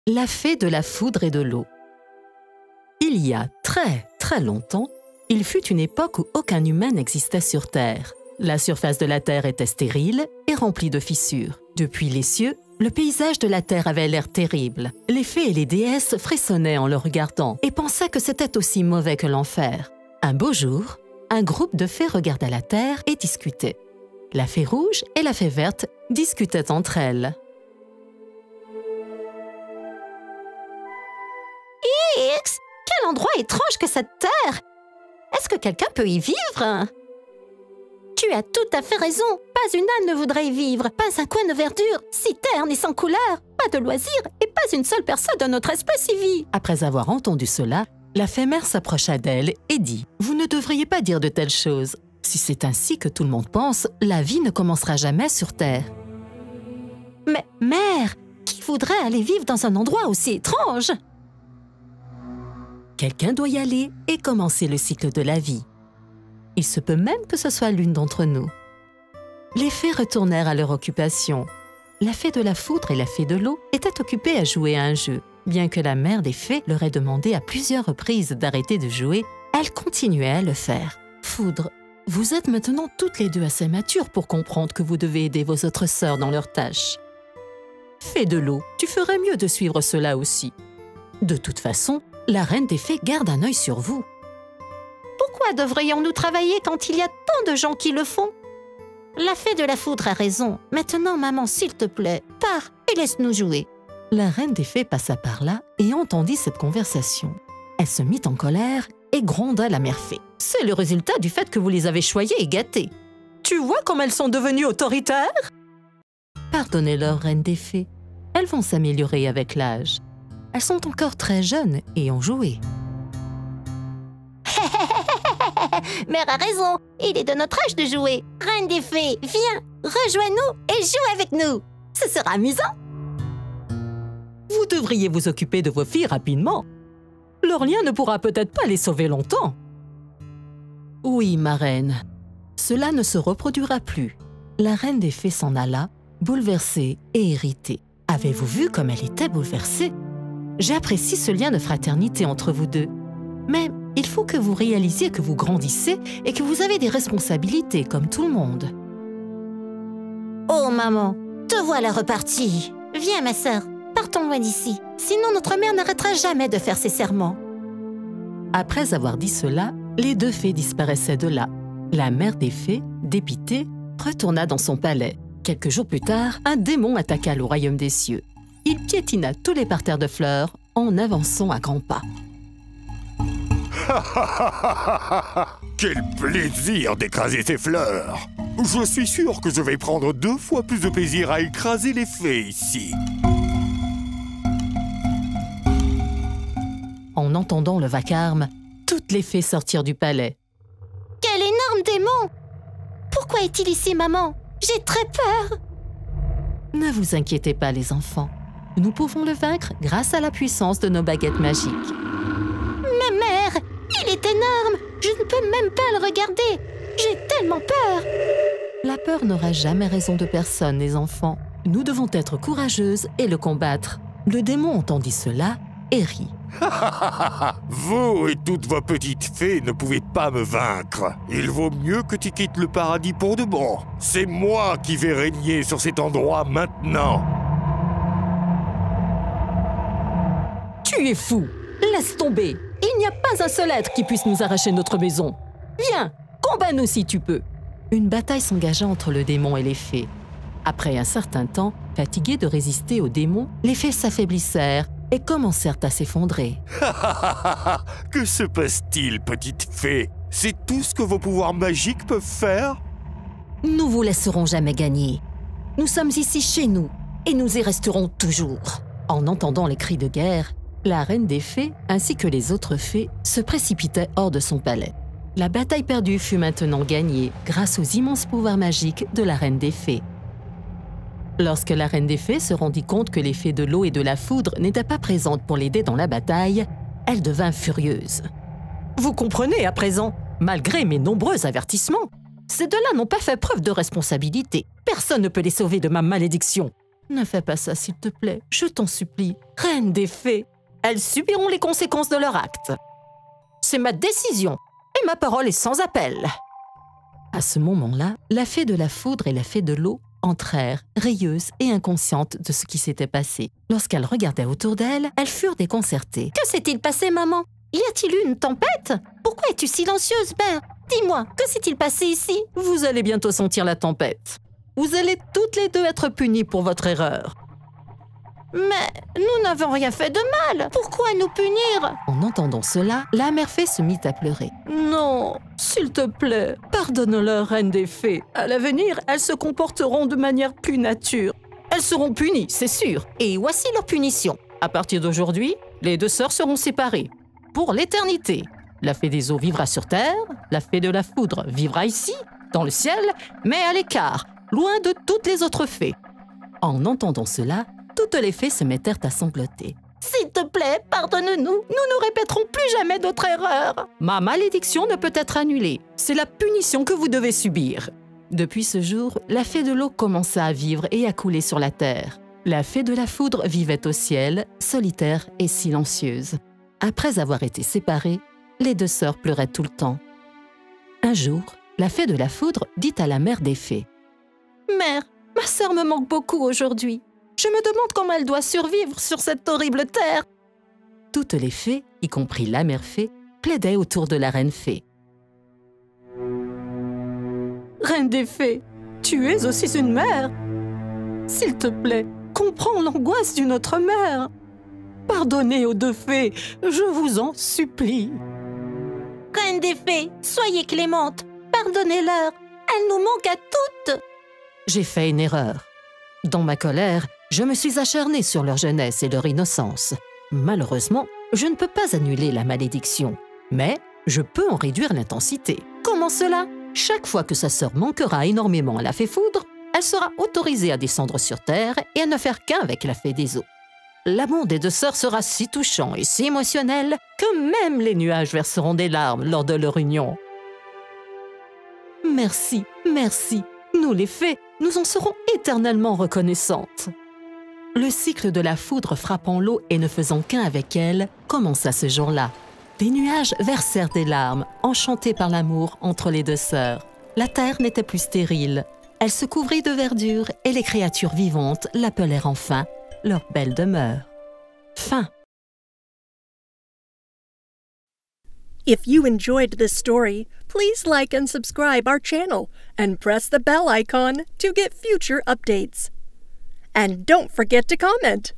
La fée de la foudre et de l'eau. Il y a très longtemps, il fut une époque où aucun humain n'existait sur Terre. La surface de la Terre était stérile et remplie de fissures. Depuis les cieux, le paysage de la Terre avait l'air terrible. Les fées et les déesses frissonnaient en le regardant et pensaient que c'était aussi mauvais que l'enfer. Un beau jour, un groupe de fées regarda la Terre et discutait. La fée rouge et la fée verte discutaient entre elles. X, quel endroit étrange que cette terre! Est-ce que quelqu'un peut y vivre? Tu as tout à fait raison. Pas une âne ne voudrait y vivre. Pas un coin de verdure, si terne et sans couleur. Pas de loisirs et pas une seule personne de notre espèce y vit. Après avoir entendu cela, la fée mère s'approcha d'elle et dit « Vous ne devriez pas dire de telles choses. Si c'est ainsi que tout le monde pense, la vie ne commencera jamais sur Terre. » Mais, mère, qui voudrait aller vivre dans un endroit aussi étrange? Quelqu'un doit y aller et commencer le cycle de la vie. Il se peut même que ce soit l'une d'entre nous. Les fées retournèrent à leur occupation. La fée de la foudre et la fée de l'eau étaient occupées à jouer à un jeu. Bien que la mère des fées leur ait demandé à plusieurs reprises d'arrêter de jouer, elles continuaient à le faire. Foudre, vous êtes maintenant toutes les deux assez matures pour comprendre que vous devez aider vos autres sœurs dans leurs tâches. Fée de l'eau, tu ferais mieux de suivre cela aussi. De toute façon, la reine des fées garde un œil sur vous. Pourquoi devrions-nous travailler quand il y a tant de gens qui le font? La fée de la foudre a raison. Maintenant, maman, s'il te plaît, pars et laisse-nous jouer. La reine des fées passa par là et entendit cette conversation. Elle se mit en colère et gronda la mère fée. « C'est le résultat du fait que vous les avez choyées et gâtées. Tu vois comme elles sont devenues autoritaires? » Pardonnez-leur, reine des fées. Elles vont s'améliorer avec l'âge. Elles sont encore très jeunes et ont joué. Mère a raison, il est de notre âge de jouer. Reine des fées, viens, rejoins-nous et joue avec nous. Ce sera amusant. Vous devriez vous occuper de vos filles rapidement. Leur lien ne pourra peut-être pas les sauver longtemps. Oui, ma reine, cela ne se reproduira plus. La reine des fées s'en alla, bouleversée et irritée. Avez-vous vu comme elle était bouleversée? J'apprécie ce lien de fraternité entre vous deux. Mais il faut que vous réalisiez que vous grandissez et que vous avez des responsabilités comme tout le monde. Oh maman, te voilà repartie. Viens ma sœur, partons loin d'ici. Sinon notre mère n'arrêtera jamais de faire ses serments. Après avoir dit cela, les deux fées disparaissaient de là. La mère des fées, dépitée, retourna dans son palais. Quelques jours plus tard, un démon attaqua le royaume des cieux. Il piétina tous les parterres de fleurs en avançant à grands pas. Quel plaisir d'écraser ces fleurs! Je suis sûr que je vais prendre 2 fois plus de plaisir à écraser les fées ici. En entendant le vacarme, toutes les fées sortirent du palais. Quel énorme démon! Pourquoi est-il ici, maman? J'ai très peur! Ne vous inquiétez pas, les enfants. Nous pouvons le vaincre grâce à la puissance de nos baguettes magiques. Mais mère, il est énorme! Je ne peux même pas le regarder! J'ai tellement peur! La peur n'aura jamais raison de personne, les enfants. Nous devons être courageuses et le combattre. Le démon entendit cela et rit. Vous et toutes vos petites fées ne pouvez pas me vaincre. Il vaut mieux que tu quittes le paradis pour de bon. C'est moi qui vais régner sur cet endroit maintenant. Tu es fou! Laisse tomber! Il n'y a pas un seul être qui puisse nous arracher notre maison. Viens, combat-nous si tu peux. Une bataille s'engagea entre le démon et les fées. Après un certain temps, fatiguées de résister au démon, les fées s'affaiblissèrent et commencèrent à s'effondrer. Que se passe-t-il, petite fée? C'est tout ce que vos pouvoirs magiques peuvent faire? Nous vous laisserons jamais gagner. Nous sommes ici chez nous et nous y resterons toujours. En entendant les cris de guerre, la reine des fées ainsi que les autres fées se précipitaient hors de son palais. La bataille perdue fut maintenant gagnée grâce aux immenses pouvoirs magiques de la reine des fées. Lorsque la reine des fées se rendit compte que les fées de l'eau et de la foudre n'étaient pas présentes pour l'aider dans la bataille, elle devint furieuse. Vous comprenez à présent, malgré mes nombreux avertissements, ces deux-là n'ont pas fait preuve de responsabilité. Personne ne peut les sauver de ma malédiction. Ne fais pas ça, s'il te plaît, je t'en supplie. Reine des fées, elles subiront les conséquences de leur acte. C'est ma décision, et ma parole est sans appel. À ce moment-là, la fée de la foudre et la fée de l'eau entrèrent, rieuses et inconscientes de ce qui s'était passé. Lorsqu'elles regardaient autour d'elles, elles furent déconcertées. Que s'est-il passé, maman? Y a-t-il eu une tempête? Pourquoi es-tu silencieuse, mère? Dis-moi, que s'est-il passé ici? Vous allez bientôt sentir la tempête. Vous allez toutes les deux être punies pour votre erreur. Mais nous n'avons rien fait de mal. Pourquoi nous punir? En entendant cela, la mère fée se mit à pleurer. Non, s'il te plaît, pardonne-leur, reine des fées. À l'avenir, elles se comporteront de manière plus nature. Elles seront punies, c'est sûr. Et voici leur punition. À partir d'aujourd'hui, les deux sœurs seront séparées. Pour l'éternité. La fée des eaux vivra sur terre, la fée de la foudre vivra ici, dans le ciel, mais à l'écart, loin de toutes les autres fées. En entendant cela, toutes les fées se mettèrent à sangloter. S'il te plaît, pardonne-nous. Nous ne répéterons plus jamais d'autres erreurs. Ma malédiction ne peut être annulée. C'est la punition que vous devez subir. Depuis ce jour, la fée de l'eau commença à vivre et à couler sur la terre. La fée de la foudre vivait au ciel, solitaire et silencieuse. Après avoir été séparées, les deux sœurs pleuraient tout le temps. Un jour, la fée de la foudre dit à la mère des fées. « Mère, ma sœur me manque beaucoup aujourd'hui. Je me demande comment elle doit survivre sur cette horrible terre. » Toutes les fées, y compris la mère fée, plaidaient autour de la reine fée. « Reine des fées, tu es aussi une mère. S'il te plaît, comprends l'angoisse d'une autre mère. Pardonnez aux deux fées, je vous en supplie. » Reine des fées, soyez clémente. Pardonnez-leur. Elle nous manque à toutes. J'ai fait une erreur. Dans ma colère, je me suis acharnée sur leur jeunesse et leur innocence. Malheureusement, je ne peux pas annuler la malédiction, mais je peux en réduire l'intensité. Comment cela? Chaque fois que sa sœur manquera énormément à la fée foudre, elle sera autorisée à descendre sur terre et à ne faire qu'un avec la fée des eaux. L'amour des deux sœurs sera si touchant et si émotionnel que même les nuages verseront des larmes lors de leur union. Merci, merci. Nous les fées, nous en serons éternellement reconnaissantes. Le cycle de la foudre frappant l'eau et ne faisant qu'un avec elle commença ce jour-là. Les nuages versèrent des larmes, enchantés par l'amour entre les deux sœurs. La terre n'était plus stérile. Elle se couvrit de verdure et les créatures vivantes l'appelèrent enfin leur belle demeure. Fin. If you enjoyed this story, please like and subscribe our channel and press the bell icon to get future updates. And don't forget to comment.